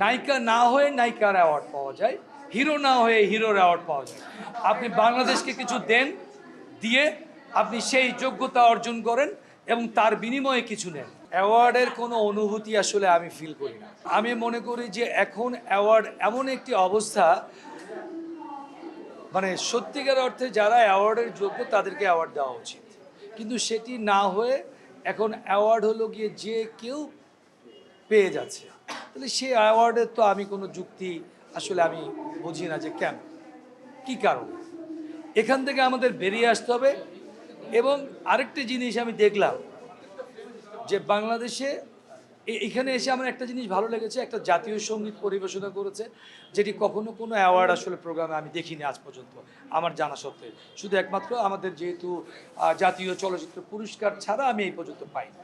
নায়িকা না হয়ে নায়িকার অ্যাওয়ার্ড পাওয়া যায়, হিরো না হয়ে হিরোর অ্যাওয়ার্ড পাওয়া যায়। আপনি বাংলাদেশকে কিছু দেন, দিয়ে আপনি সেই যোগ্যতা অর্জন করেন এবং তার বিনিময়ে কিছু নেন। অ্যাওয়ার্ডের কোনো অনুভূতি আসলে আমি ফিল করি না। আমি মনে করি যে এখন অ্যাওয়ার্ড এমন একটি অবস্থা, মানে সত্যিকার অর্থে যারা অ্যাওয়ার্ডের যোগ্য তাদেরকে অ্যাওয়ার্ড দেওয়া উচিত, কিন্তু সেটি না হয়ে এখন অ্যাওয়ার্ড হলো গিয়ে যে কেউ পেয়ে যাচ্ছে। তাহলে সেই অ্যাওয়ার্ডের তো আমি কোনো যুক্তি আসলে আমি বুঝি না যে কেন, কী কারণ। এখান থেকে আমাদের বেরিয়ে আসতে হবে। এবং আরেকটি জিনিস আমি দেখলাম যে বাংলাদেশে এখানে এসে আমার একটা জিনিস ভালো লেগেছে, একটা জাতীয় সঙ্গীত পরিবেশনা করেছে, যেটি কখনো কোনো অ্যাওয়ার্ড আসলে প্রোগ্রামে আমি দেখিনি আজ পর্যন্ত আমার জানা সত্ত্বে। শুধু একমাত্র আমাদের যেহেতু জাতীয় চলচ্চিত্র পুরস্কার ছাড়া আমি এই পর্যন্ত পাইনি।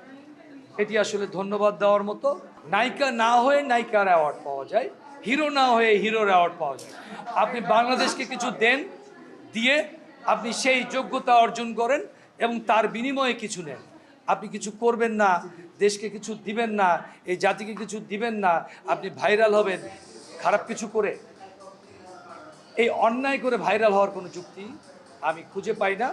এটি আসলে ধন্যবাদ দেওয়ার মতো। নায়িকা না হয়ে নায়িকার অ্যাওয়ার্ড পাওয়া যায়, হিরো না হয়ে হিরোর অ্যাওয়ার্ড পাওয়া যায়। আপনি বাংলাদেশকে কিছু দেন, দিয়ে আপনি সেই যোগ্যতা অর্জন করেন এবং তার বিনিময়ে কিছু নেন। আপনি কিছু করবেন না, দেশকে কিছু দিবেন না, এই জাতিকে কিছু দিবেন না, আপনি ভাইরাল হবেন খারাপ কিছু করে। এই অন্যায় করে ভাইরাল হওয়ার কোনো যুক্তি আমি খুঁজে পাই না।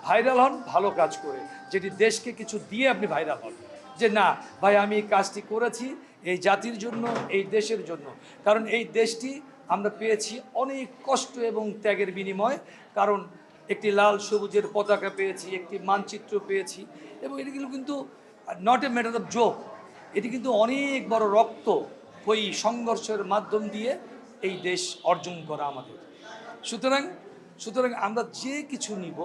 ভাইরাল হন ভালো কাজ করে, যেটি দেশকে কিছু দিয়ে আপনি ভাইরাল হন, যে না ভাই আমি এই কাজটি করেছি এই জাতির জন্য, এই দেশের জন্য। কারণ এই দেশটি আমরা পেয়েছি অনেক কষ্ট এবং ত্যাগের বিনিময়ে। কারণ একটি লাল সবুজের পতাকা পেয়েছি, একটি মানচিত্র পেয়েছি, এবং এটিগুলো কিন্তু not a matter of joke, এটি কিন্তু অনেক বড় রক্ত ওই সংঘর্ষের মাধ্যম দিয়ে এই দেশ অর্জন করা আমাদের। সুতরাং সুতরাং আমরা যে কিছু নিব,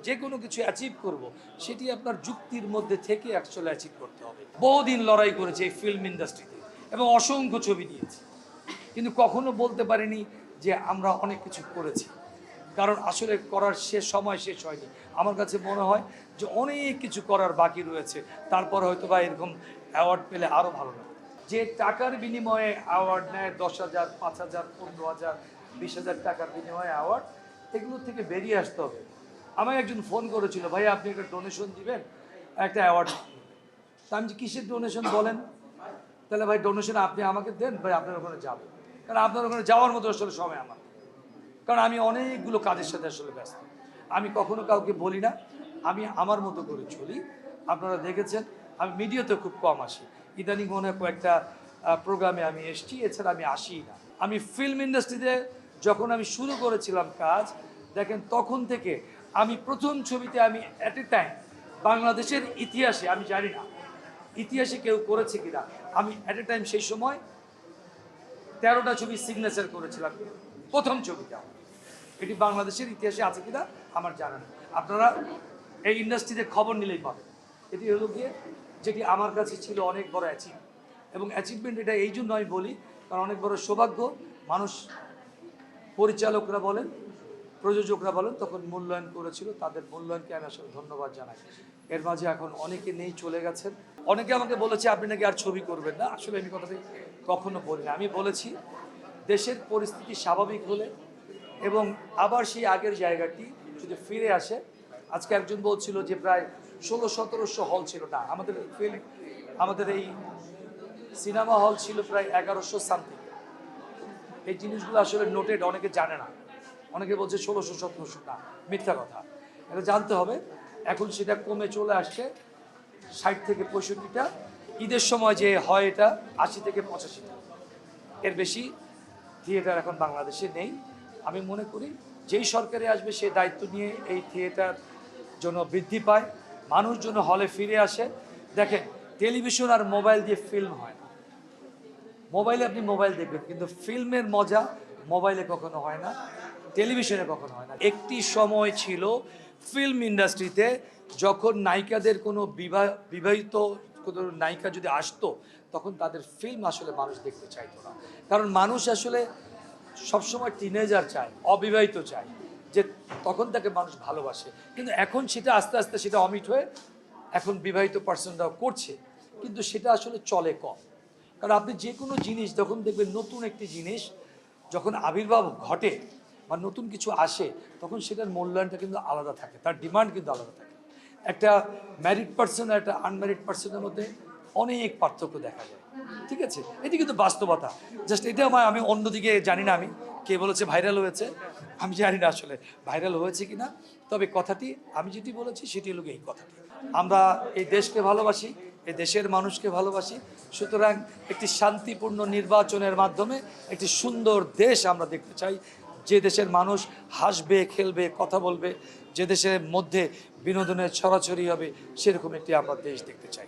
যে কোনো কিছু অ্যাচিভ করব, সেটি আপনার যুক্তির মধ্যে থেকে অ্যাকচুয়ালি অ্যাচিভ করতে হবে। বহুদিন লড়াই করেছে এই ফিল্ম ইন্ডাস্ট্রিতে এবং অসংখ্য ছবি নিয়েছি, কিন্তু কখনো বলতে পারিনি যে আমরা অনেক কিছু করেছি। কারণ আসলে করার সময় শেষ হয়নি। আমার কাছে মনে হয় যে অনেক কিছু করার বাকি রয়েছে, তারপর হয়তো বা এরকম অ্যাওয়ার্ড পেলে আরও ভালো লাগে। যে টাকার বিনিময়ে অ্যাওয়ার্ড নেয়, 10,000, 5,000, 15,000, 20,000 টাকার বিনিময়ে অ্যাওয়ার্ড, এগুলো থেকে বেরিয়ে আসতে হবে। আমায় একজন ফোন করেছিল, ভাই আপনি একটা ডোনেশন দিবেন একটা অ্যাওয়ার্ড। তা আমি যে কিসের ডোনেশন বলেন? তাহলে ভাই ডোনেশন আপনি আমাকে দেন, ভাই আপনার ওখানে যাবো। কারণ আপনার ওখানে যাওয়ার মতো আসলে সময় আমার, কারণ আমি অনেকগুলো কাজের সাথে আসলে ব্যস্ত। আমি কখনো কাউকে বলি না, আমি আমার মতো করে চলি। আপনারা দেখেছেন আমি মিডিয়াতে খুব কম আসি, ইদানিং মনে হয় কয়েকটা প্রোগ্রামে আমি এসেছি, এছাড়া আমি আসিই না। আমি ফিল্ম ইন্ডাস্ট্রিতে যখন আমি শুরু করেছিলাম কাজ, দেখেন তখন থেকে আমি প্রথম ছবিতে আমি অ্যাট এ টাইম বাংলাদেশের ইতিহাসে, আমি জানি না ইতিহাসে কেউ করেছে কিনা, আমি অ্যাট এ টাইম সেই সময় 13টা ছবি সিগনেচার করেছিলাম প্রথম ছবিটা। এটি বাংলাদেশের ইতিহাসে আছে কিনা আমার জানা নেই, আপনারা এই ইন্ডাস্ট্রিতে খবর নিলেই পাবেন। এটি হলো গিয়ে যেটি আমার কাছে ছিল অনেক বড় অ্যাচিভমেন্ট। এবং অ্যাচিভমেন্ট এটা এই জন্য আমি বলি, কারণ অনেক বড় সৌভাগ্য। মানুষ, পরিচালকরা বলেন, প্রযোজকরা বলেন, তখন মূল্যায়ন করেছিল, তাদের মূল্যায়নকে আমি আসলে ধন্যবাদ জানাই। এর মাঝে এখন অনেকে নেই, চলে গেছেন। অনেকে আমাকে বলেছে আপনি নাকি আর ছবি করবেন না। আসলে আমি কথাটি কখনো বলি না। আমি বলেছি দেশের পরিস্থিতি স্বাভাবিক হলে এবং আবার সেই আগের জায়গাটি যদি ফিরে আসে। আজকে একজন বলছিল যে প্রায় 1600-1700 হল ছিল না আমাদের এই সিনেমা হল ছিল প্রায় 1100 সামথিং। এই জিনিসগুলো আসলে নোটেড, অনেকে জানে না, অনেকে বলছে 1600-1700, না, মিথ্যা কথা। এটা জানতে হবে। এখন সেটা কমে চলে আসছে 60 থেকে 65টা। ঈদের সময় যে হয় এটা 80 থেকে 85টা, এর বেশি থিয়েটার এখন বাংলাদেশে নেই। আমি মনে করি যেই সরকারে আসবে সে দায়িত্ব নিয়ে এই থিয়েটার যেন বৃদ্ধি পায়, মানুষ যেন হলে ফিরে আসে। দেখেন টেলিভিশন আর মোবাইল দিয়ে ফিল্ম হয় না। মোবাইলে আপনি মোবাইল দেখবেন, কিন্তু ফিল্মের মজা মোবাইলে কখনো হয় না, টেলিভিশনে কখনো হয় না। একটি সময় ছিল ফিল্ম ইন্ডাস্ট্রিতে যখন নায়িকাদের কোনো বিবাহিত কোনো নায়িকা যদি আসতো, তখন তাদের ফিল্ম আসলে মানুষ দেখতে চাইতো না। কারণ মানুষ আসলে সবসময় টিনেজার চায়, অবিবাহিত চায়, যে তখন তাকে মানুষ ভালোবাসে। কিন্তু এখন সেটা আস্তে আস্তে সেটা অমিট হয়ে এখন বিবাহিত পার্সনরাও করছে, কিন্তু সেটা আসলে চলে কম। কারণ আপনি যে কোনো জিনিস যখন দেখবেন, নতুন একটি জিনিস যখন আবির্ভাব ঘটে বা নতুন কিছু আসে, তখন সেটার মূল্যায়নটা কিন্তু আলাদা থাকে, তার ডিমান্ড কিন্তু আলাদা থাকে। একটা ম্যারিড পার্সন আর একটা আনম্যারিড পার্সনের মধ্যে অনেক পার্থক্য দেখা যায়। ঠিক আছে, এটি কিন্তু বাস্তবতা। জাস্ট এটা আমি অন্যদিকে জানি না, আমি কে বলেছে ভাইরাল হয়েছে, আমি জানি না আসলে ভাইরাল হয়েছে কিনা। তবে কথাটি আমি যেটি বলেছি সেটি হলো এই কথাটি, আমরা এই দেশকে ভালোবাসি, এই দেশের মানুষকে ভালোবাসি। সুতরাং একটি শান্তিপূর্ণ নির্বাচনের মাধ্যমে একটি সুন্দর দেশ আমরা দেখতে চাই, যে দেশের মানুষ হাসবে, খেলবে, কথা বলবে, যে দেশের মধ্যে বিনোদনের ছড়াছড়ি হবে, সেরকম একটি আমরা দেশ দেখতে চাই।